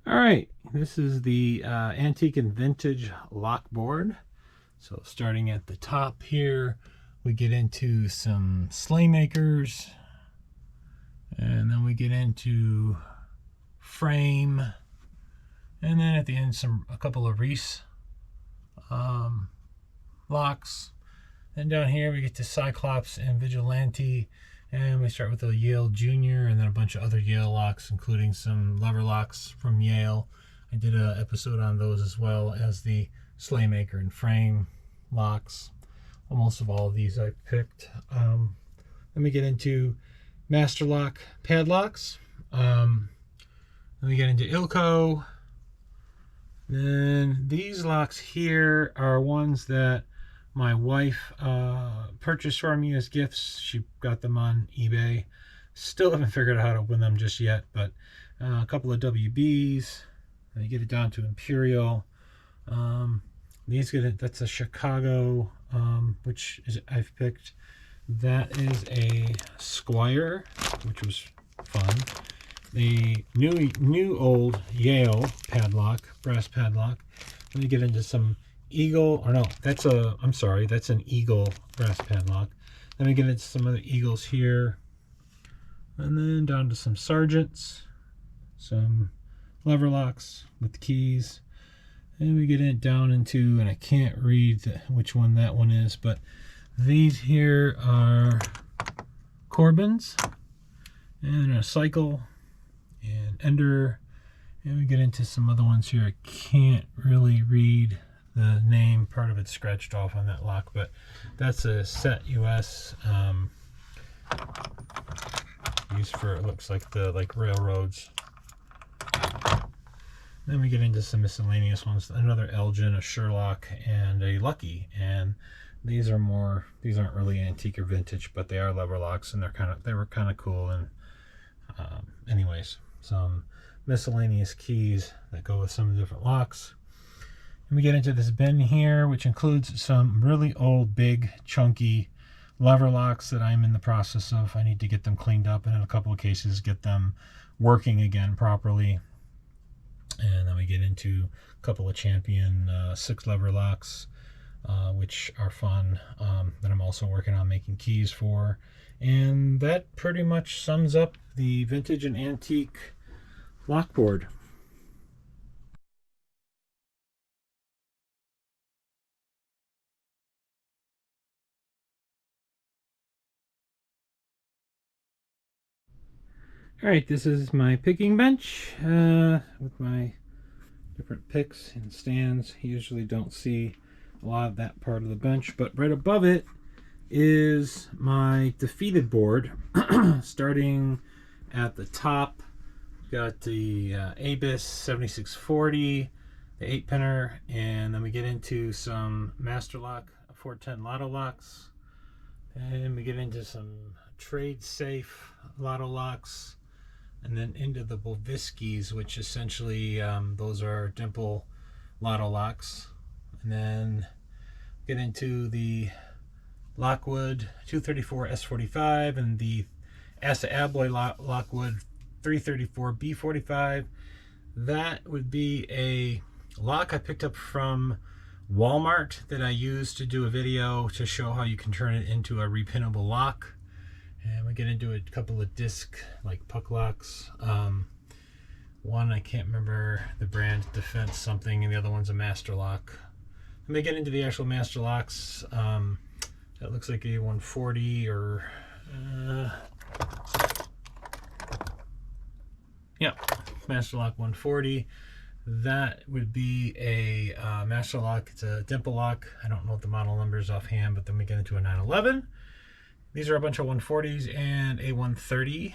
All right, this is the antique and vintage lock board. So starting at the top here, we get into some sleigh makers, and then we get into frame, and then at the end a couple of Reese locks. And down here we get to Cyclops and Vigilante, and we start with a Yale Junior and then a bunch of other Yale locks, including some lever locks from Yale. I did an episode on those, as well as the Slaymaker and frame locks. Well, most of all of these I picked. Then we get into Master Lock padlocks. Then we get into Ilko. Then these locks here are ones that my wife purchased for me as gifts. She got them on eBay. Still haven't figured out how to win them just yet, but a couple of WBs. And you get it down to Imperial. That's a Chicago, which is I've picked. That is a Squire, which was fun. The new old Yale padlock, brass padlock. Let me get into some Eagle, or no, that's an Eagle brass padlock. Then we get into some other Eagles here, and then down to some Sergeants, some lever locks with keys, and we get it down into, and I can't read which one that one is, but these here are Corbins, and a Cycle, and Ender, and we get into some other ones here. I can't really read the name, part of it's scratched off on that lock, but that's a Set US, used for, it looks like the railroads. Then we get into some miscellaneous ones, another Elgin, a Sherlock, and a Lucky. And these aren't really antique or vintage, but they are lever locks, and they were kind of cool. And anyways, some miscellaneous keys that go with some of the different locks. And we get into this bin here, which includes some really old, big, chunky lever locks that I'm in the process of. I need to get them cleaned up, and in a couple of cases get them working again properly. And then we get into a couple of Champion 6 lever locks, which are fun, that I'm also working on making keys for. And that pretty much sums up the vintage and antique lock board. All right, this is my picking bench with my different picks and stands. You usually don't see a lot of that part of the bench, but right above it is my defeated board. Starting at the top, we've got the Abus 7640, the 8-pinner, and then we get into some Master Lock 410 Lotto locks, and we get into some Trade Safe Lotto locks, and then into the Boviskis, which essentially those are dimple lotto locks. And then get into the Lockwood 234 S45 and the Asa Abloy Lockwood 334 B45. That would be a lock I picked up from Walmart that I used to do a video to show how you can turn it into a repinnable lock. And we get into a couple of disc like puck locks. One, I can't remember the brand, Defense something, and the other one's a Master Lock. And we get into the actual Master Locks. That looks like a 140 or yeah, Master Lock 140. That would be a Master Lock. It's a dimple lock. I don't know what the model number is offhand, but then we get into a 911. These are a bunch of 140s and a 130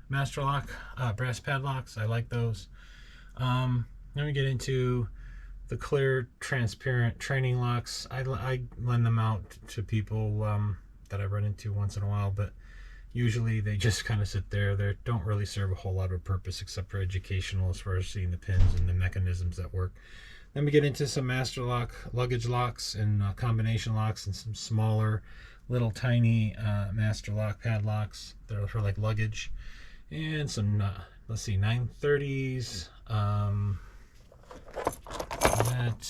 Master Lock brass padlocks. I like those. Then we get into the clear, transparent training locks. I lend them out to people that I run into once in a while, but usually they just kind of sit there. They don't really serve a whole lot of purpose except for educational, as far as seeing the pins and the mechanisms that work. Then we get into some Master Lock luggage locks and combination locks, and some smaller, little tiny Master Lock padlocks that are for like luggage, and some let's see, 930s, That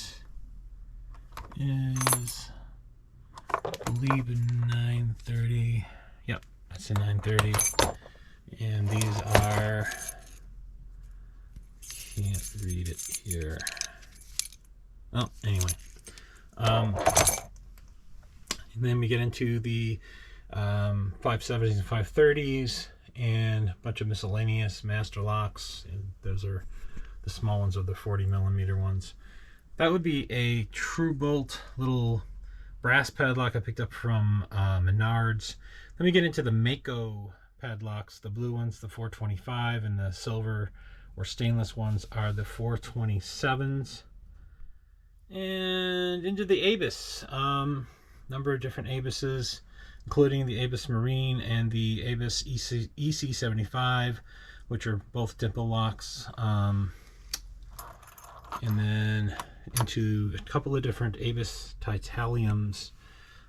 is, I believe, a 930. Yep, that's a 930. And these are, can't read it here. Oh, anyway. And then we get into the 570s and 530s and a bunch of miscellaneous master locks. And those are the small ones, are the 40 millimeter ones. That would be a True Bolt little brass padlock I picked up from Menards. Let me get into the Mako padlocks. The blue ones, the 425, and the silver or stainless ones are the 427s. And into the Abus. Number of different Abuses, including the Abus Marine and the Abus EC75, which are both dimple locks. And then into a couple of different Abus Titaniums.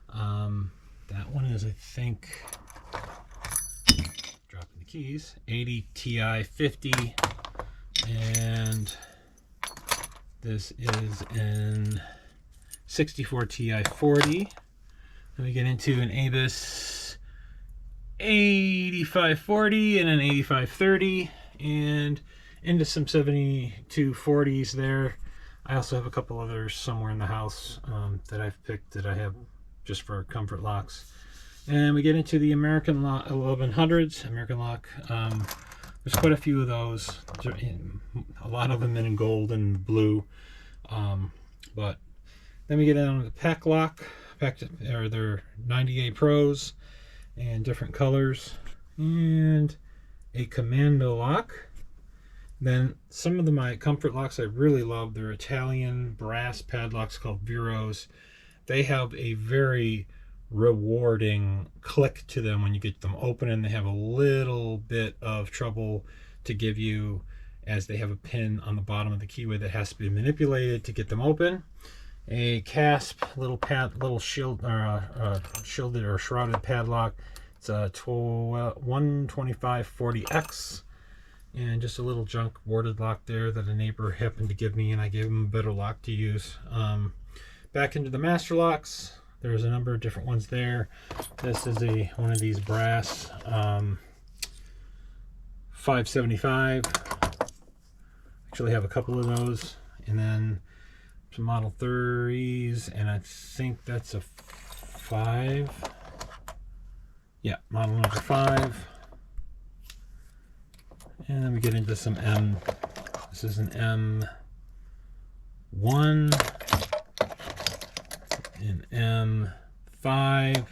That one is, I think, dropping the keys, 80 Ti 50, and this is in 64 Ti 40. Then we get into an Abus 8540 and an 8530, and into some 7240s there. I also have a couple others somewhere in the house that I've picked that I have just for comfort locks. And we get into the American Lock 1100s, American Lock. There's quite a few of those, a lot of them in gold and blue. But then we get down to the Pack Lock, or their 98 Pros and different colors, and a Commando lock. Then some of my comfort locks I really love. They're Italian brass padlocks called Viros. They have a very rewarding click to them when you get them open, and they have a little bit of trouble to give you, as they have a pin on the bottom of the keyway that has to be manipulated to get them open. A Casp little shield, or shielded or shrouded padlock. It's a 12540X, and just a little junk warded lock there that a neighbor happened to give me, and I gave him a better lock to use. Back into the master locks. There's a number of different ones there. This is one of these brass 575. Actually have a couple of those, and then some Model 30s, and I think that's a 5. Yeah, model number 5. And then we get into some M. This is an M1, an M5,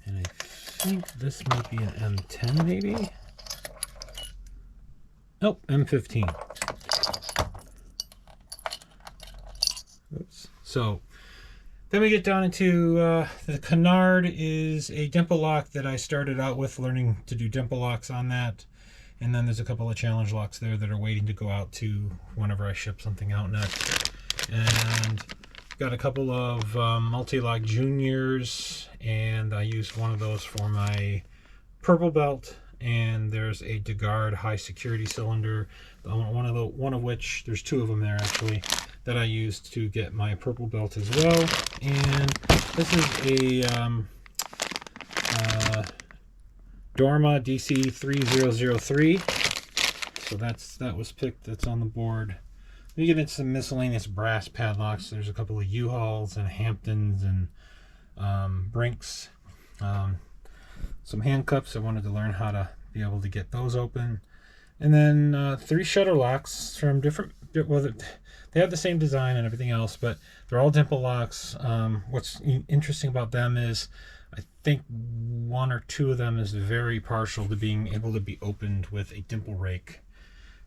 and I think this might be an M10 maybe. Nope, M15. Oops. So then we get down into the Canard is a dimple lock that I started out with, learning to do dimple locks on that. And then there's a couple of challenge locks there that are waiting to go out to whenever I ship something out next. And got a couple of multi-lock juniors, and I used one of those for my purple belt. And there's a DeGard high security cylinder, one of which, there's 2 of them there actually, that I used to get my purple belt as well. And this is a Dorma DC 3003. So that was picked, that's on the board. We get into some miscellaneous brass padlocks. There's a couple of U-Hauls and Hamptons and Brinks. Some handcuffs. I wanted to learn how to be able to get those open. And then 3 shutter locks from different, well, they have the same design and everything else, but they're all dimple locks. What's interesting about them is I think 1 or 2 of them is very partial to being able to be opened with a dimple rake.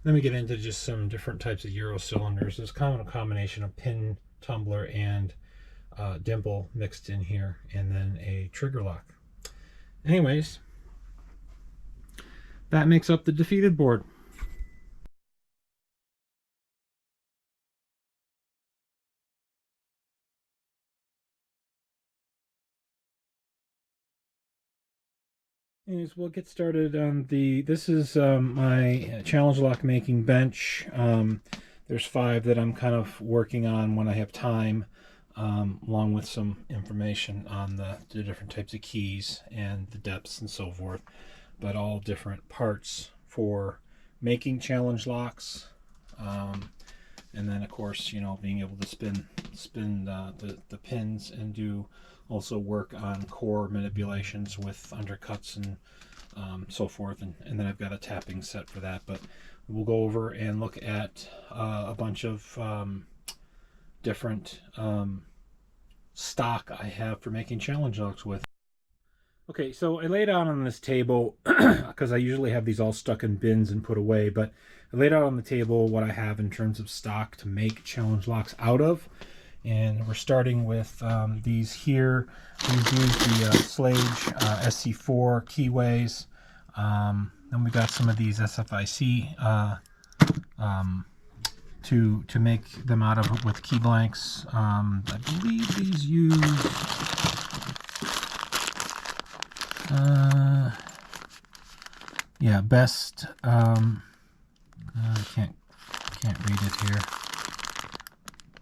Then we get into just some different types of Euro cylinders. There's kind of a combination of pin, tumbler, and dimple mixed in here, and then a trigger lock. Anyways, that makes up the defeated board. Anyways, we'll get started on this is my challenge lock making bench. There's 5 that I'm kind of working on when I have time, along with some information on the different types of keys and the depths and so forth, but all different parts for making challenge locks. And then of course, being able to spin the pins and do also work on core manipulations with undercuts and so forth, and then I've got a tapping set for that. But we'll go over and look at a bunch of different stock I have for making challenge locks with. Okay, so I laid out on this table because I usually have these all stuck in bins and put away, but I laid out on the table what I have in terms of stock to make challenge locks out of. And we're starting with these here. We've used the Slage SC4 keyways. Then we got some of these SFIC to make them out of with key blanks. I believe these use yeah, best. I can't read it here.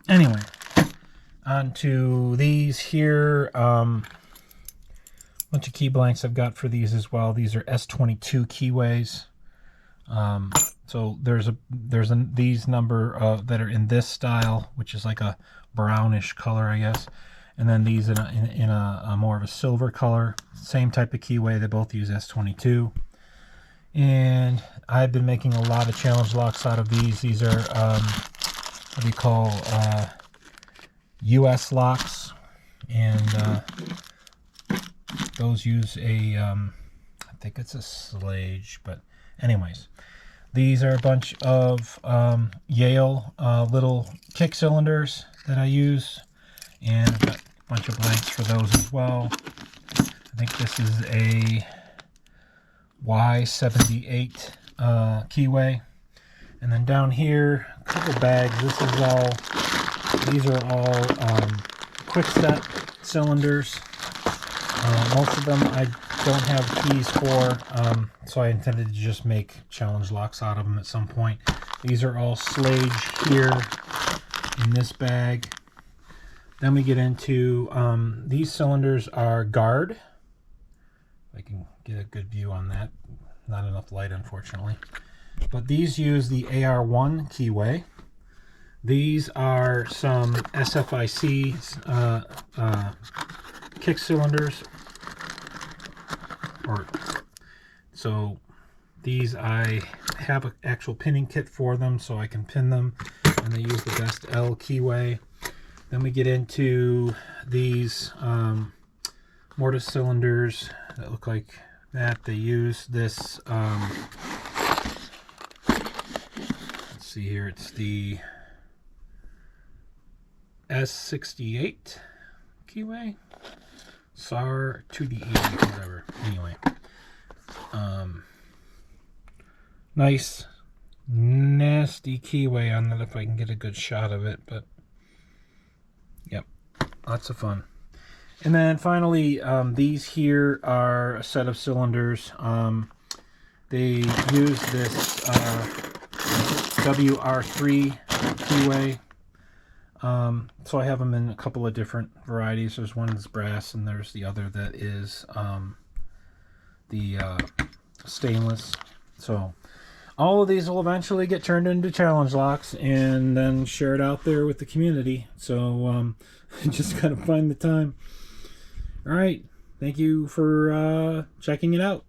Anyway, on to these here. Bunch of key blanks I've got for these as well. These are S22 keyways. So there's these number that are in this style, which is like a brownish color, I guess. And then these in a more of a silver color. Same type of keyway. They both use S22. And I've been making a lot of challenge locks out of these. These are what do you call US locks, and those use a I think it's a Slage, but anyways, these are a bunch of Yale little kick cylinders that I use, and I've got a bunch of blanks for those as well. I think this is a Y78 keyway. And then down here, a couple bags. These are all quick set cylinders. Most of them I don't have keys for, so I intended to just make challenge locks out of them at some point. These are all Slage here in this bag. Then we get into these cylinders are guard. If I can get a good view on that. Not enough light, unfortunately. But these use the AR1 keyway. These are some SFIC kick cylinders. So these I have an actual pinning kit for them, so I can pin them, and they use the best L keyway. Then we get into these mortise cylinders that look like that. They use this let's see here, it's the S68 keyway, SAR 2D80, whatever. Anyway, nice nasty keyway on that if I can get a good shot of it, but yep, lots of fun. And then finally, these here are a set of cylinders. They use this WR3 keyway. So I have them in a couple of different varieties. There's one that's brass, and there's the other that is the stainless. So all of these will eventually get turned into challenge locks and then shared out there with the community. So just gotta find the time. All right, thank you for checking it out.